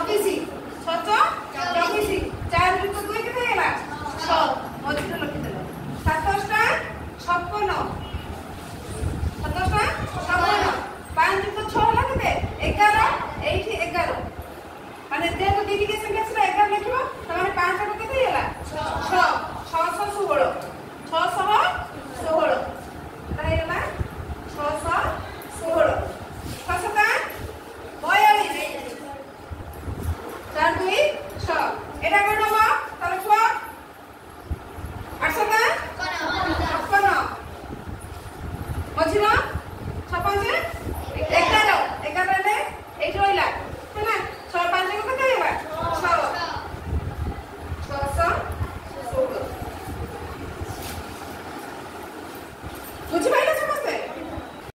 24 24 4 যুক্ত 2 কেতে হেলা 6 মধ্যে লিখি দেব 27 টা 56 27 টা 56 5 যুক্ত 6 হেলা কেতে 11 এইଠି 11 মানে যেহেতু দিদিকে সংখ্যা ছিল 11 লিখিব তাহলে 5 টা কেতে হেলা 6 6 6 16